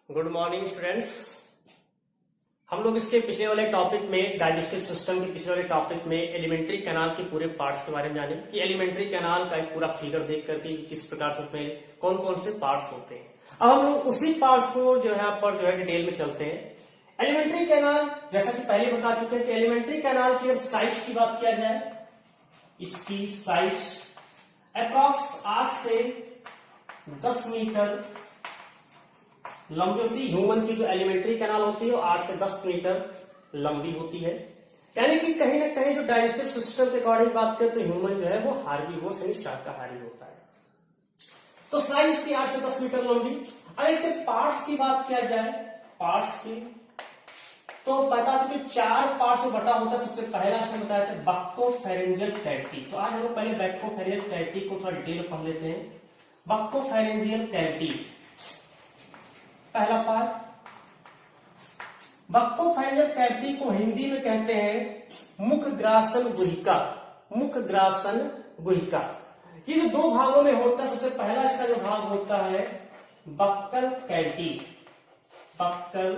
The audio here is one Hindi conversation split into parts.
Good morning students. हम लोग इसके पिछले वाले टॉपिक में डाइजेस्टिव सिस्टम के पिछले वाले टॉपिक में एलिमेंट्री कैनाल के पूरे पार्ट्स के बारे में जाने कि एलिमेंट्री कैनाल का एक पूरा फिगर देख करके किस प्रकार से उसमें कौन कौन से पार्ट्स होते हैं। अब हम लोग उसी पार्ट्स को जो है यहाँ पर जो है डिटेल में चलते हैं। एलिमेंट्री कैनाल जैसा कि पहले बता चुके हैं कि एलिमेंट्री कैनाल की साइज की बात किया जाए, इसकी साइज अप्रॉक्स 8 से 10 मीटर लंबी होती है। ह्यूमन की जो एलिमेंट्री कैनाल होती है वो 8 से 10 मीटर लंबी होती है। यानी कि कहीं ना कहीं जो डाइजेस्टिव सिस्टम के अकॉर्डिंग बात करें तो ह्यूमन जो है वो हार्बीवोर यानी शाकाहारी होता है। तो साइज की 8 से 10 मीटर लंबी। अगर इसके पार्ट्स की बात किया जाए, पार्ट्स की तो बता दो कि 4 पार्ट्स में बटा होता है। सबसे पहला इसमें बताया था बक्कोफेरेंजियल कैविटी। तो आज हम लोग पहले बक्कोफेरेंजियल कैविटी को थोड़ा डिटेल में पढ़ लेते हैं। बक्कोफेरेंजियल कैविटी पहला पार्ट। बक्कोफेरेंजियल कैविटी को हिंदी में कहते हैं मुखग्रासन गुहिका। मुखग्रासन गुहिका ये जो 2 भागों में होता है। सबसे पहला इसका जो भाग होता है बक्कल कैविटी। बक्कल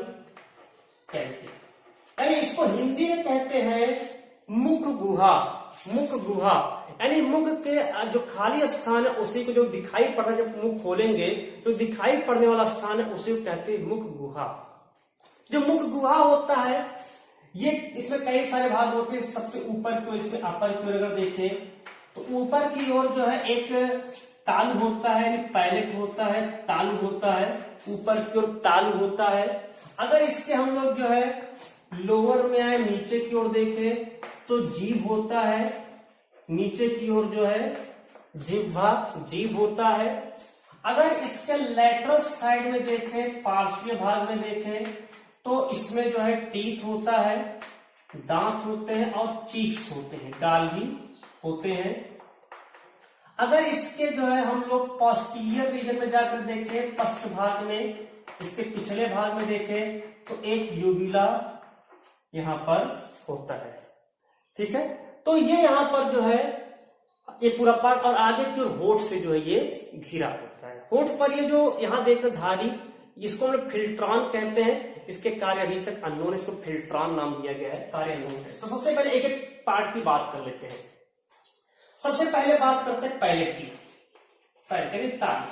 कैविटी यानी इसको हिंदी में कहते हैं मुख गुहा। मुख गुहा यानी मुख के जो खाली स्थान है उसी को जो दिखाई पड़ रहा है, जब मुख खोलेंगे जो दिखाई पड़ने वाला स्थान है उसी को कहते हैं मुख गुहा। जो मुख गुहा होता है ये इसमें कई सारे भाग होते हैं। सबसे ऊपर की ओर, इसमें अपर की ओर अगर देखें तो ऊपर की ओर जो है एक तालु होता है, पैलेट होता है, तालु होता है, ऊपर की ओर तालु होता है। अगर इसके हम लोग जो है लोअर में आए, नीचे की ओर देखें तो जीभ होता है, नीचे की ओर जो है जीभ होता है। अगर इसके लेटरल साइड में देखें, पार्श्वीय भाग में देखें तो इसमें जो है टीथ होता है, दांत होते हैं और चीक्स होते हैं, गाल भी होते हैं। अगर इसके जो है हम लोग पोस्टीरियर रीजन में जाकर देखें, पश्च भाग में, इसके पिछले भाग में देखें तो एक यूबुला यहां पर होता है। ठीक है, तो ये यहां पर जो है ये पूरा पार्ट और आगे की ओर होठ से जो है ये घिरा होता है। होठ पर ये जो यहां देख धारी, इसको हम लोग फिल्ट्रॉन कहते हैं। इसके कार्य अभी तक अननोन है, इसको फिल्ट्रॉन नाम दिया गया है, कार्य अननोन है। तो सबसे पहले एक एक पार्ट की बात कर लेते हैं। सबसे पहले बात करते हैं पैलेट की। पैलेट तालु।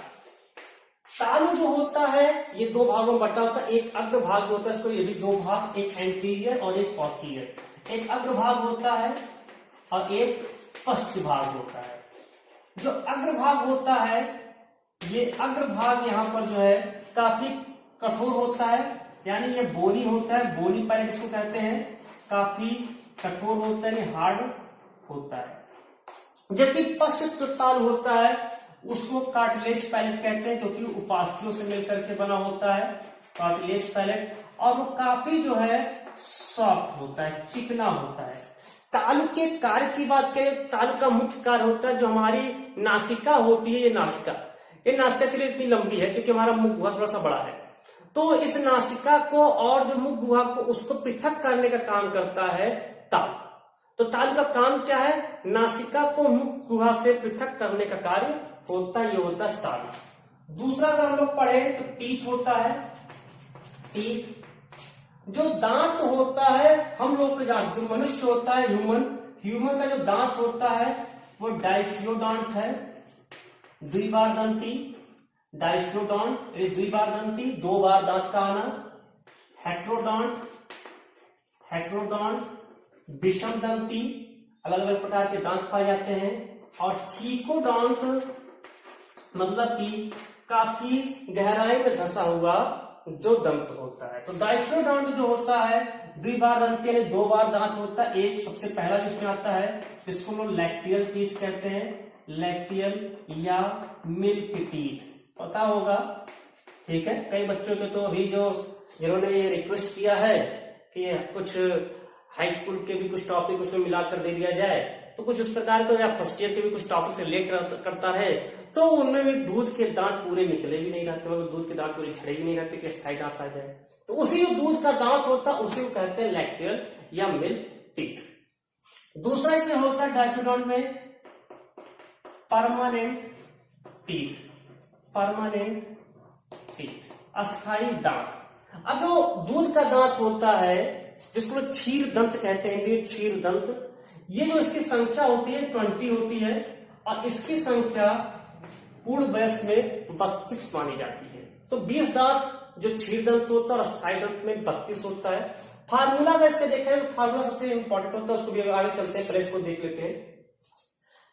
तालु जो होता है ये 2 भागों में बटा होता है। एक अग्र भाग होता है, इसको ये भी 2 भाग, एक एंटीरियर और एक पोस्टीरियर। एक अग्र भाग होता है और एक पश्च भाग होता है। जो अग्र भाग होता है ये अग्र भाग यहां पर जो है काफी कठोर होता है, यानी ये बोनी होता है। बोनी पैलेट इसको कहते हैं, काफी कठोर होता है, हार्ड होता है। जबकि पश्च जो तालु होता है उसको कार्टिलेज पैलेट कहते हैं, क्योंकि उपास्थियों से मिलकर के बना होता है, कार्टिलेज पैलेट। और वो काफी जो है सॉफ्ट होता है, चिकना होता है। तालु के कार्य की बात करें, तालु का मुख्य कार्य होता है जो हमारी नासिका होती है, ये नासिका इसलिए इतनी लंबी है क्योंकि हमारा मुख गुहा थोड़ा सा बड़ा है। तो इस नासिका को और जो मुख गुहा को उसको पृथक करने का काम करता है तालु। तो तालु का काम क्या है? नासिका को मुख गुहा से पृथक करने का कार्य होता है, ये होता है तालु। दूसरा अगर हम लोग पढ़े तो टीथ होता है। टीथ जो दांत होता है हम लोग का, जो मनुष्य होता है ह्यूमन का जो दांत होता है वो डाइफ्लोडोंट है, द्विबारदंती। डाइफ्लोडोंट ये द्विबारदंती, 2 बार दांत का आना। हेट्रोडोंट विषमदंती, अलग अलग प्रकार के दांत पाए जाते हैं। और थीकोडोंट मतलब कि काफी गहराई में धंसा हुआ जो दंत होता है। तो डाइफ्लोडोंट जो होता है द्विबारदंती यानी 2 बार दांत होता है। एक सबसे पहला जिसमें आता है जिसको लोग लैक्टियल टीथ कहते हैं, लैक्टियल या मिल्क टीथ, पता होगा। ठीक है, कई बच्चों के तो अभी जो जिन्होंने ये रिक्वेस्ट किया है कि कुछ हाई स्कूल के भी कुछ टॉपिक उसमें मिलाकर दे दिया जाए, तो कुछ उस प्रकार के, या फर्स्ट ईयर के भी कुछ टॉपिक से रिलेट करता है, तो उनमें भी दूध के दांत पूरे निकले भी नहीं रहते, मतलब दूध के दांत पूरे झड़े भी नहीं रहते कि स्थायी दांत आ जाए। तो उसी जो दूध का दांत होता है उसी को कहते हैं लैक्टियल या मिल्क टीथ। दूसरा इसमें होता है डाइफ्लोडोंट में परमानेंट टीथ। अस्थाई दांत। अब जो दूध का दांत होता है जिसको क्षीर दंत कहते हैं, हिंदी में क्षीर दंत, ये जो इसकी संख्या होती है 20 होती है और इसकी संख्या पूर्ण वयस्क में 32 मानी जाती है। तो 20 दांत जो क्षीर दंत होता है और अस्थाई दंत में 32 होता है। फार्मूला अगर इसका देखें तो फार्मूला सबसे इंपॉर्टेंट होता है, उसको भी आगे चलते हैं, पहले इसको देख लेते हैं।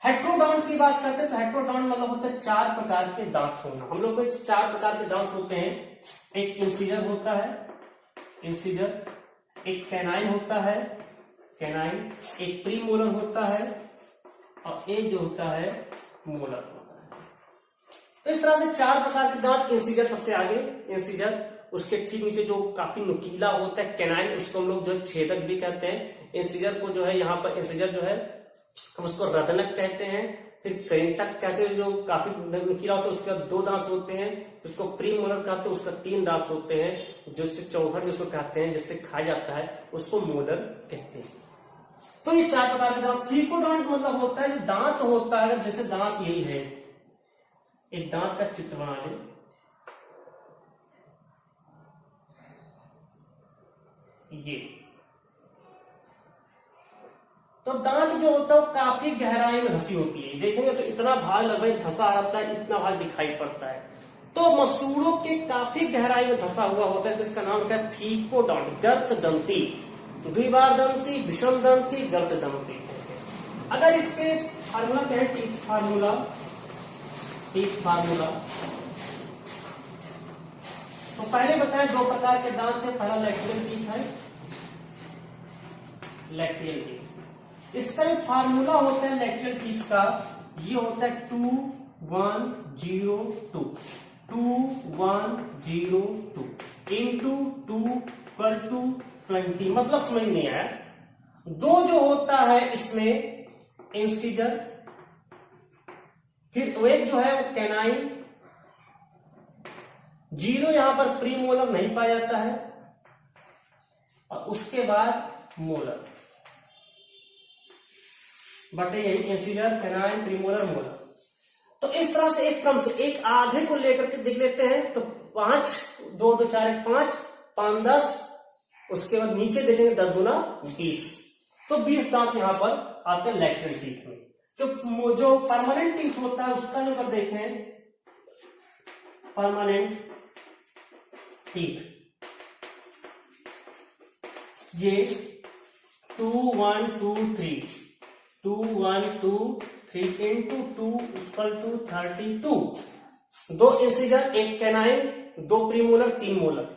हेट्रोडॉन्ट की बात करते हैं तो हेट्रोडॉन्ट मतलब होता है 4 प्रकार के दांत होना। हम लोग को 4 प्रकार के दांत होते हैं, एक इंसीजर होता है, इंसीजर, एक कैनाइन होता है, कैनाइन, एक प्रीमोलर होता है और एक जो होता है मोलर होता है। तो इस तरह से 4 प्रकार के दांत। इंसीजर सबसे आगे, इंसीजर, उसके ठीक नीचे जो काफी नुकीला होता है कैनाइन, उसको हम लोग जो है छेदक भी कहते हैं। इंसीजर को जो है यहाँ पर इंसीजर जो है हम उसको रदनक कहते हैं, फिर करेंतक कहते हैं जो काफी नुकीला होता है, उसके 2 दांत होते हैं। उसको प्रीमोलर कहते हैं, उसका 3 दांत होते हैं। जो इससे चौहट जिसको कहते हैं, जिससे खाया जाता है, उसको मोलर कहते हैं। तो ये 4 प्रकार के दांत। ट्रिकोडॉन्ट मतलब होता है जो दांत होता है, जैसे दांत यही है, एक दांत का चित्र बना लें, ये तो दांत जो होता है वो काफी गहराई में धसी होती है। देखेंगे तो इतना भाग लगभग धसा रहता है, इतना भाग दिखाई पड़ता है। तो मसूड़ों के काफी गहराई में धसा हुआ होता है, जिसका नाम क्या है, थीकोडॉन्ट, गर्त दंती, द्विबार दंती, विषम दंती, गर्त दंती। अगर इसके फार्मूला क्या है, टीथ फार्मूला, टीथ फार्मूला, तो पहले बताया 2 प्रकार के दांत थे। पहला लैक्टियल टीथ है, लैक्टियल टीथ। इसका जो फार्मूला होता है लैक्टियल टीथ का, ये होता है 2 1 0 2, 2 1 0 2 इंटू 2 = 20। मतलब समझ नहीं आया। 2 जो होता है इसमें इंसीजर, फिर एक जो है वो कैनाइन, 0 यहां पर प्रीमोलर नहीं पाया जाता है, और उसके बाद मोलर, बटे यही इंसीजर, कैनाइन, प्रीमोलर, मोलर। तो इस तरह से एक कम से एक आधे को लेकर के देख लेते हैं। तो 5 2 2 4 1 5 5 10, उसके बाद नीचे देखेंगे 10 दूना 20। तो 20 दांत यहां पर आते हैं लैक्टियल टीथ में। जो परमानेंट टीथ होता है उसका जो अगर देखें, परमानेंट टीथ, ये 2 1 2 3 2 1 2 3 इंटू 2 = 32। 2 इंसीजर, एक कैनाइन, 2 प्रीमोलर, 3 मोलर,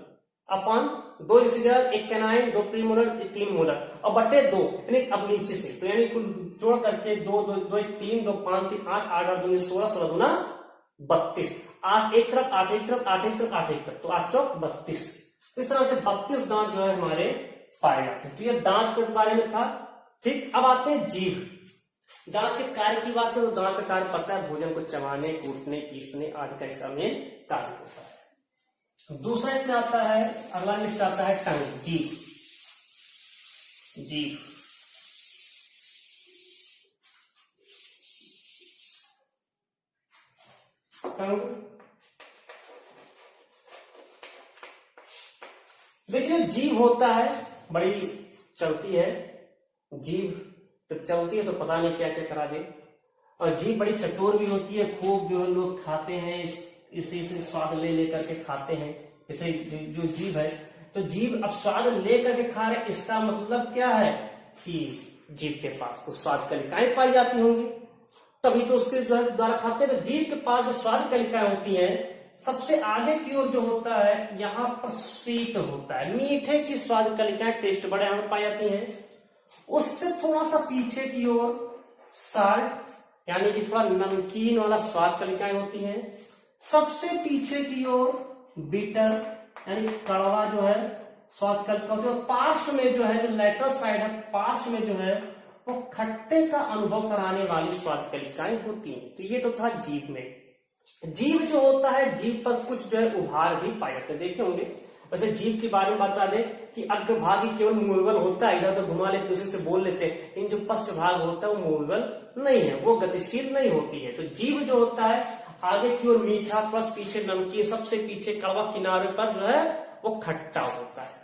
अपन 2 इंसीजर, एक कैनाइन, 2 प्रीमोलर, 3 मोलर, और बटे 2, यानी अब नीचे से, तो यानी कुल जोड़ करके 2 2 2 3 2 5 3 8 8 8 दूनी 16 16 दूना 32, 8 एक तरफ, 8 एक तरफ, 8 एक तरफ, 8 एक तरफ, तो 8 चौक 32। इस तरह से 32 दांत जो है हमारे पाए जाते हैं। तो ये दांत के बारे में था। ठीक, अब आते हैं जीभ। दांत के कार्य की बात करें तो दांत का कार्य पता है, भोजन को चबाने, कूटने, पीसने आदि का इसका मेन कार्य होता है। दूसरा इसमें आता है, अगला लिस्ट आता है टंग, जीभ, जीभ। टंग, देखिए जीभ होता है, बड़ी चलती है जीभ, जब चलती है तो पता नहीं क्या क्या करा दे। और जीभ बड़ी चटोर भी होती है, खूब जो लोग खाते हैं, इसी से स्वाद ले लेकर के खाते हैं। इसे जो जीभ है, तो जीभ अब स्वाद ले करके खा रहे, इसका मतलब क्या है कि जीभ के पास कुछ स्वाद कलिकाएं पाई जाती होंगी, तभी तो उसके जो है द्वारा खाते हैं। तो जीभ के पास जो स्वाद कलिकाएं होती है, सबसे आगे की ओर जो होता है, यहाँ पर स्वीट होता है, मीठे की स्वाद कलिकाएं, टेस्ट बड़े यहाँ पाई जाती हैं। उससे थोड़ा सा पीछे की ओर साल्ट, यानी कि थोड़ा नमकीन वाला स्वाद कलिकाएं होती हैं। सबसे पीछे की ओर बीटर, यानी कड़वा जो है स्वाद कलिका होती है। पार्श्व में जो है, जो लेटर साइड है, पार्श्व में जो है वो खट्टे का अनुभव कराने वाली स्वाद कलिकाएं होती हैं। तो ये तो था जीभ में। जीभ जो होता है, जीभ पर कुछ जो है उभार भी पाए जाते हैं, देखे होंगे। वैसे जीभ के बारे में बता दें कि अग्रभागी केवल मूलबल होता है, इधर उधर घुमा लेते, दूसरे से बोल लेते हैं। इन जो पश्च भाग होता है वो मूलबल नहीं है, वो गतिशील नहीं होती है। तो जीभ जो होता है आगे की ओर मीठा, बस पीछे नमकीन, सबसे पीछे कड़वा, किनारे पर जो है वो खट्टा होता है।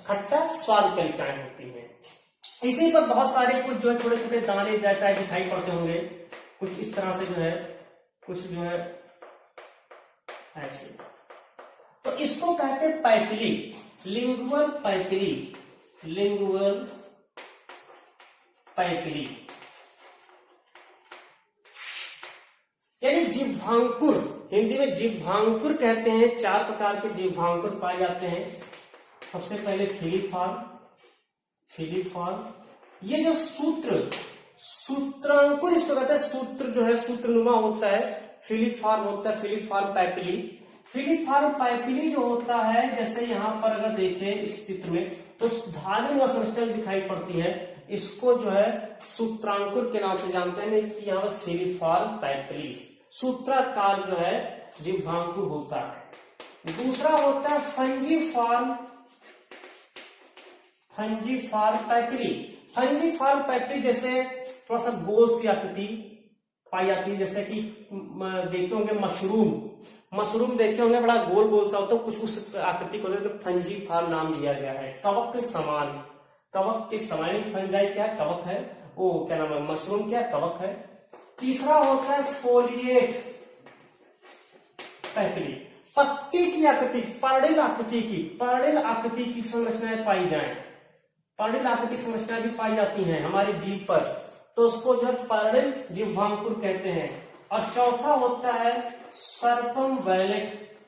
खट्टा स्वाद कलिकाएं होती हैं। इसी पर बहुत सारे कुछ जो है छोटे छोटे दाने जैसा दिखाई पड़ते होंगे, कुछ इस तरह से जो है, कुछ जो है ऐसे। तो इसको कहते हैं papillae, lingual papillae, lingual papillae यानी जिह्वांकुर। हिंदी में जिह्वांकुर कहते हैं। 4 प्रकार के जिह्वांकुर पाए जाते हैं। सबसे पहले फिलीफॉर्म, फिलीफॉर्म ये जो सूत्रांकुर इसको कहते हैं। सूत्र जो है सूत्रनुमा होता है, फिलीफॉर्म होता है, फिलीफॉर्म पैपिली। फिलीफॉर्म पैपिली जो होता है, जैसे यहां पर अगर देखें इस चित्र में तो धागे समस्या दिखाई पड़ती है, इसको जो है सूत्रांकुर के नाम से जानते हैं कि यहाँ पर फिलीफॉर्म पैपिली सूत्राकार जो है जिह्वांकुर होता है। दूसरा होता है फंजीफॉर्म, फंजीफॉर्म पैपिली। फंजीफॉर्म पैपिली जैसे थोड़ा सा गोल सी आकृति पाई जाती है, जैसे कि देखे होंगे मशरूम, मशरूम देखे होंगे बड़ा गोल गोल सा होता है, कुछ उस आकृति को फंजीफॉर्म नाम दिया गया है। कवक के समान, कवक के समान फंजाई क्या कवक है, वो क्या नाम है, मशरूम क्या कवक है। तीसरा होता है फोलिएट पैपिली, पत्ती की आकृति, पर्णिल आकृति की, पर्णिल आकृति की संरचनाएं पाई जाए, पर्णिल आकृति की संरचनाएं भी पाई जाती हैं हमारी जीभ पर, तो उसको जो है पर्णिल जिह्वांकुर कहते हैं। और चौथा होता है सर्कमवैलेट,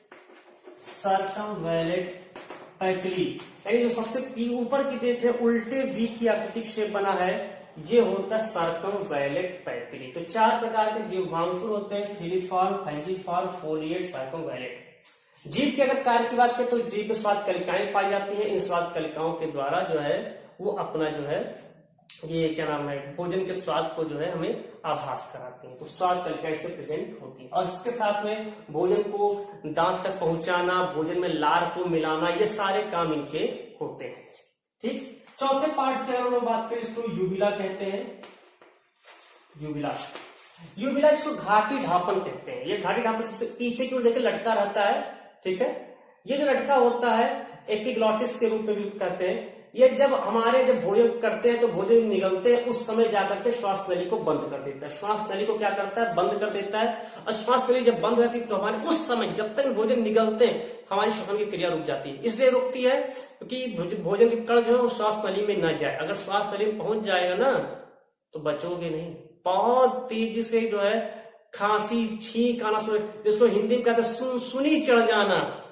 सर्कमवैलेट पैपिली यानी जो सबसे ऊपर की देख रहे उल्टे वी की आकृति शेप बना है, ये होता है सर्कमवैलेट पैपिली। तो 4 प्रकार के जिह्वांकुर होते हैं, फिलीफॉर्म, फंजीफॉर्म, फोलिएट, सर्कमवैलेट। जीभ के अगर कार्य की बात करें तो जीभ में स्वाद कलिकाएं पाई जाती हैं। इन स्वाद कलिकाओं के द्वारा जो है वो अपना जो है ये क्या नाम है भोजन के स्वाद को जो है हमें आभास कराते हैं। तो स्वाद कलिकाएं इससे प्रेजेंट होती है। और इसके साथ में भोजन को दांत तक पहुंचाना, भोजन में लार को मिलाना, ये सारे काम इनके होते हैं। ठीक, चौथे पार्ट से अगर हम बात करें इसको यूबिला कहते हैं। यूबिला, यूबिला जिसको घाटी ढापन कहते हैं। ये घाटी ढापन सबसे पीछे की ओर देखे लटका रहता है, ठीक है। ये जो लटका होता है एपिग्लॉटिस के रूप में भी कहते हैं। ये जब हमारे जब भोजन करते हैं तो भोजन निगलते हैं, उस समय जाकर के श्वास नली को बंद कर देता है। श्वास नली को क्या करता है, बंद कर देता है। और श्वास नली जब बंद रहती है तो हमारे उस समय जब तक भोजन निगलते हैं हमारी श्वसन की क्रिया रुक जाती है। इसलिए रुकती है क्योंकि भोजन की कण जो है वो श्वास नली में न जाए। अगर श्वास नली में पहुंच जाएगा ना तो बचोगे नहीं। बहुत तेजी से जो है खांसी, छींक आना, जिसको हिंदी में कहते हैं सुनी चढ़ जाना,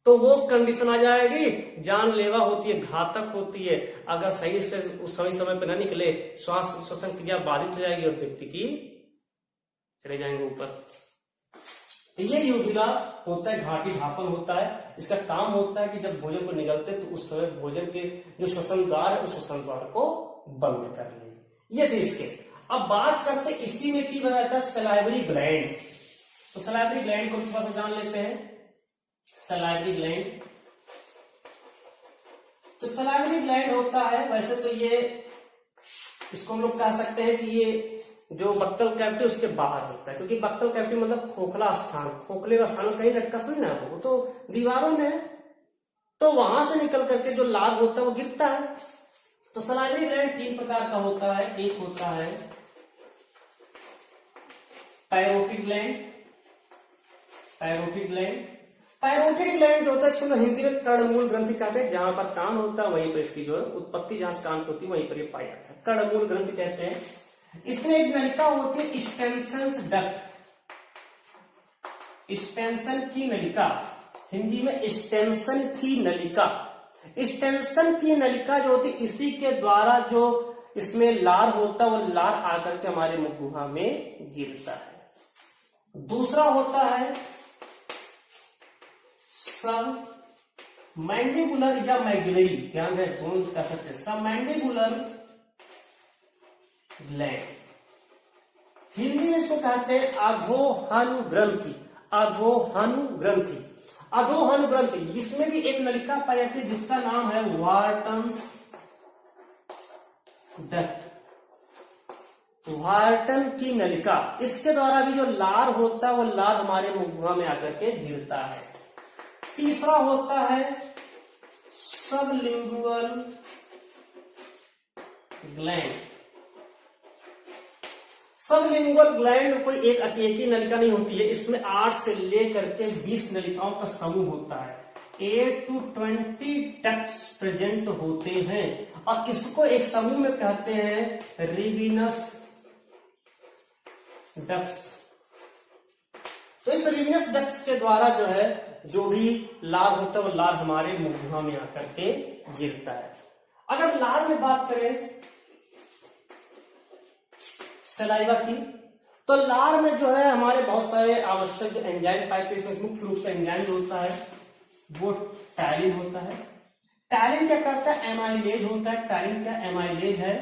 तो वो कंडीशन आ जाएगी, जानलेवा होती है, घातक होती है। अगर सही से उस समय पे न निकले श्वास श्वसन क्रिया बाधित हो जाएगी और व्यक्ति की चले जाएंगे ऊपर। तो ये यूबिला होता है, घाटी ढापन होता है। इसका काम होता है कि जब भोजन को निगलते तो उस समय भोजन के जो श्वसन द्वार है उस श्वसन द्वार को बंद कर ले। ये थे इसके। अब बात करते इसी में की बनाया था सलाइवरी ग्लैंड। तो सलाइवरी ग्लैंड को थोड़ा सा जान लेते हैं। सलाइवरी ग्लैंड, तो सलाइवरी ग्लैंड होता है, वैसे तो ये इसको हम लोग कह सकते हैं कि ये जो बक्कल कैविटी उसके बाहर होता है, क्योंकि बक्कल कैविटी मतलब खोखला स्थान, खोखले का स्थान कहीं लटका थोड़ी ना, वो तो दीवारों में है, तो वहां से निकल करके जो लाग होता है वो गिरता है। तो सलाइवरी ग्लैंड 3 प्रकार का होता है। एक होता है parotid gland, parotid gland, parotid gland होता है इसको हिंदी में कर्णमूल ग्रंथि कहते हैं। जहां पर कान होता है वहीं पर इसकी जो है उत्पत्ति, जहां से कान होती है वहीं पर ये पाया जाता है, कर्णमूल ग्रंथि कहते हैं। इसमें एक नलिका होती है स्टेंसन डक्ट, स्टेंसन की नलिका, हिंदी में स्टेंसन की नलिका। स्टेंसन की नलिका जो होती है इसी के द्वारा जो इसमें लार होता है वो लार आकर के हमारे मुख गुहा में गिरता है। दूसरा होता है सब मैंडिबुलर या मैग्जिलरी, ध्यान रहे दोनों कह सकते हैं, सब मैंडिबुलर ग्लैंड। हिंदी में इसको कहते हैं अधोहनु ग्रंथि, अधोहनु ग्रंथि, अधोहनु ग्रंथि। इसमें भी एक नलिका पाई जाती है जिसका नाम है वार्टन्स डक्ट। वार्टन की नलिका, इसके द्वारा भी जो लार होता है वो लार हमारे मुख गुहा में आकर के गिरता है। तीसरा होता है सबलिंगुअल ग्लैंड। सबलिंगुअल ग्लैंड कोई एक अकेली नलिका नहीं होती है, इसमें 8 से लेकर के 20 नलिकाओं का समूह होता है। 8 to 20 डक्ट्स प्रेजेंट होते हैं और इसको एक समूह में कहते हैं रिविनस डक्ट्स। तो इस रिविनस डक्ट्स के द्वारा जो है जो भी लार होता है वो लार हमारे मुख गुहा में आकर के गिरता है। अगर लार में बात करें सलाइवा की, तो लार में जो है हमारे बहुत सारे आवश्यक जो एंजाइम पाए जाते हैं, इसमें मुख्य रूप से एंजाइम जो होता है वो टैलिन होता है। टैलिन क्या करता है? एमाइलेज होता है। टैलिन क्या एमाइलेज है?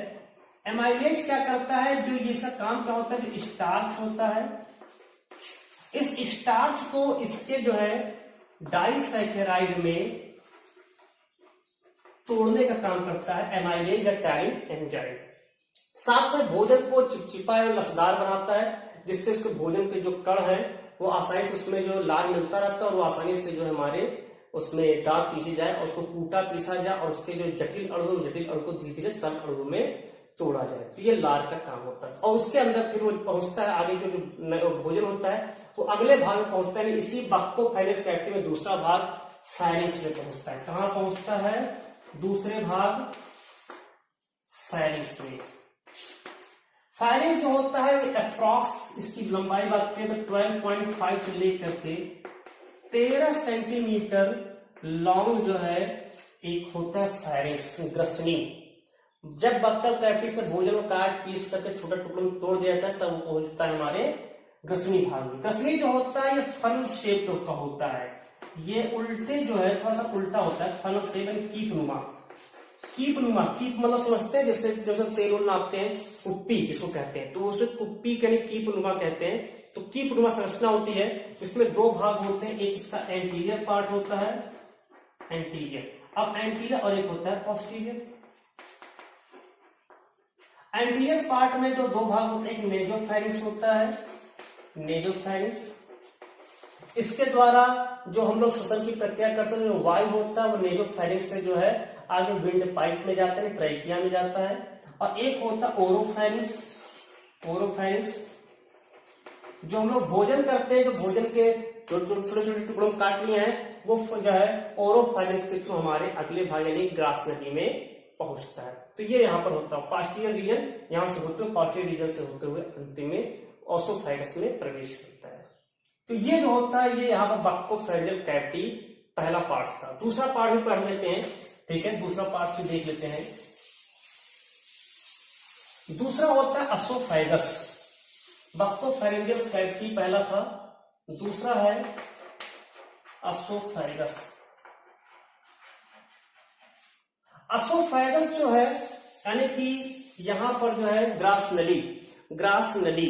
एमाइलेज क्या करता है? जो ये सब काम क्या होता है, जो स्टार्च होता है, इस स्टार्च को इसके जो है डाइसैकेराइड में तोड़ने का काम करता है एमाइलेज या टैलिन एंजाइम। साथ में भोजन को चिपचिपा और लसदार बनाता है, जिससे उसके भोजन के जो कण है वो आसानी से उसमें जो लार मिलता रहता है और वो आसानी से जो हमारे उसमें दांत पीसी जाए और उसको कूटा पीसा जाए और उसके जो जटिल अणु को धीरे धीरे सरल अणु में तोड़ा जाए। तो ये लार का काम होता है और उसके अंदर फिर वो पहुंचता है आगे के जो भोजन होता है वो अगले भाग में पहुंचता है। इसी बक्कोफाइलर कैविटी में दूसरा भाग फायरिंग्स में पहुंचता है। कहां पहुंचता है? दूसरे भाग फायरिंग्स में। फायरिंग जो होता है अप्रॉक्स इसकी लंबाई बात करें तो 12.5 से लेकर के 13 सेंटीमीटर लॉन्ग जो है एक होता है फायरिंग्स, ग्रसनी। जब बक्कल कैविटी से भोजन को काट पीस करके छोटे टुकड़ों में तोड़ दिया जाता है तब वो पहुंचता है हमारे ग्रसनी भाग में। ग्रसनी जो होता है ये फनल शेप का होता है, ये उल्टे जो है थोड़ा सा उल्टा होता है, फनल शेप यानी कीपनुमा। कीपनुमा, कीप मतलब समझते हैं जैसे जैसे तेल नापते हैं, कुप्पी इसको कहते हैं, तो उसे कुप्पी यानी कीपनुमा कहते हैं। तो कीपनुमा संरचना होती है, इसमें दो भाग होते हैं, एक इसका एंटीरियर पार्ट होता है, एंटीरियर, अब एंटीरियर और एक होता है पोस्टीरियर। एंटीरियर पार्ट में जो दो भाग होते हैं, एक नेजोफेरिंक्स होता है, नेजोफेरिंक्स, इसके द्वारा जो हम लोग श्वसन की प्रक्रिया करते हैं, जो वायु होता है वो नेजोफेरिंक्स से जो है आगे विंड पाइप में जाता है, ट्रैकिया में जाता है। और एक होता है ओरोफेरिंक्स, ओरोफेरिंक्स जो हम लोग भोजन करते हैं, जो भोजन के छोटे छोटे टुकड़ों में काट लिए हैं वो जो है ओरोफेरिंक्स के थ्रू हमारे अगले भाग यानी ग्रास नदी में पहुंचता है। तो ये यहाँ पर होता है पास्टीरियर रीजन, यहां से होते हुए पास्टीरियर रीजन से होते हुए अंतिम में ओसोफेगस में प्रवेश करता है। तो ये जो होता है ये यहाँ पर बक्कोफेरिंजियल कैविटी पहला पार्ट था। दूसरा पार्ट भी पढ़ लेते हैं, ठीक है, दूसरा पार्ट भी देख लेते हैं। दूसरा होता है असोफेगस। बक्कोफेरिंजियल कैविटी पहला था, दूसरा है असोफेगस। असोफेगस जो है यानी कि यहां पर जो है ग्रास नली, ग्रास नली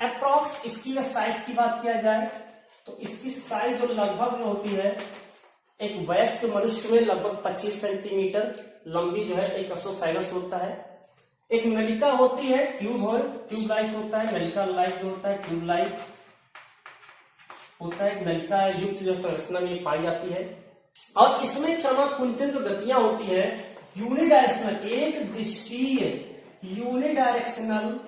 अप्रॉक्स इसकी साइज की बात किया जाए तो इसकी साइज जो लगभग जो होती है एक वयस्क मनुष्य में लगभग 25 सेंटीमीटर लंबी जो है एक असोफेगस होता है। एक नलिका होती है, ट्यूब लाइक होता है, नलिका लाइक जो होता है ट्यूब लाइक होता है, नलिका युक्त जो संरचना में पाई जाती है। और इसमें क्रमाकुंचन जो गतियां होती है यूनिडायरेक्शनल, एक दिशीय यूनिडायरेक्शनल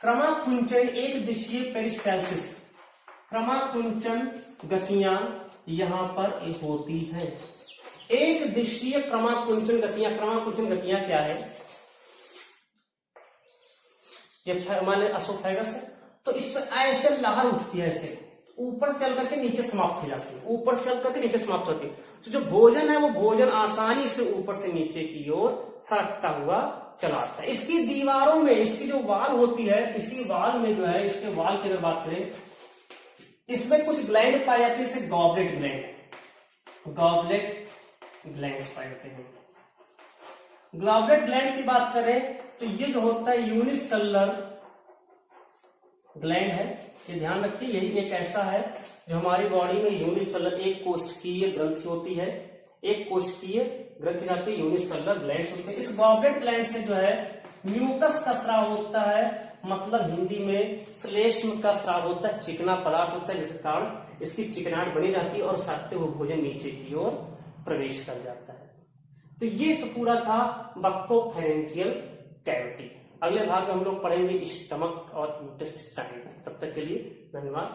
क्रमाकुंचन, एक दिशीय पेरिस्टाल्सिस, क्रमाकुंचन गतियां यहां पर होती हैं। एक दिशीय क्रमाकुंचन गतियां, क्रमाकुंचन गतियां क्या है? ये माने असोफेगस है तो इसमें ऐसे लहर उठती है, ऐसे ऊपर चल करके नीचे समाप्त हो जाती है, ऊपर चल करके नीचे समाप्त होती है। तो जो भोजन है वो भोजन आसानी से ऊपर से नीचे की ओर सरकता हुआ चला आता है। इसकी दीवारों में इसकी जो वाल होती है, इसी वाल में जो है, इसके वाल की अगर बात करें इसमें कुछ ग्लैंड पाए जाते हैं, जैसे गॉबलेट ग्लैंड, गॉबलेट ग्लैंड पाए जाते हैं। गॉबलेट ग्लैंड की बात करें तो ये जो होता है यूनिसेलुलर ग्लैंड है, ये ध्यान रखिए, यही एक ऐसा है जो हमारी बॉडी में यूनिसेलुलर एक कोशिकीय ग्रंथि होती है, एक कोशिकीय ग्रंथि आती है, यूनिसेलुलर ग्लैंड होते हैं। इस गॉबलेट ग्लैंड से जो है म्यूकस का स्राव होता है, मतलब हिंदी में श्लेष्म का स्राव होता है, चिकना पदार्थ होता है जिसके कारण इसकी चिकनाहट बनी रहती है और सटते हुए भोजन नीचे की ओर प्रवेश कर जाता है। तो ये तो पूरा था बक्कोफेरेंजियल कैविटी। अगले भाग में हम लोग पढ़ेंगे स्टमक और इंटेस्टाइन। तब तक के लिए धन्यवाद।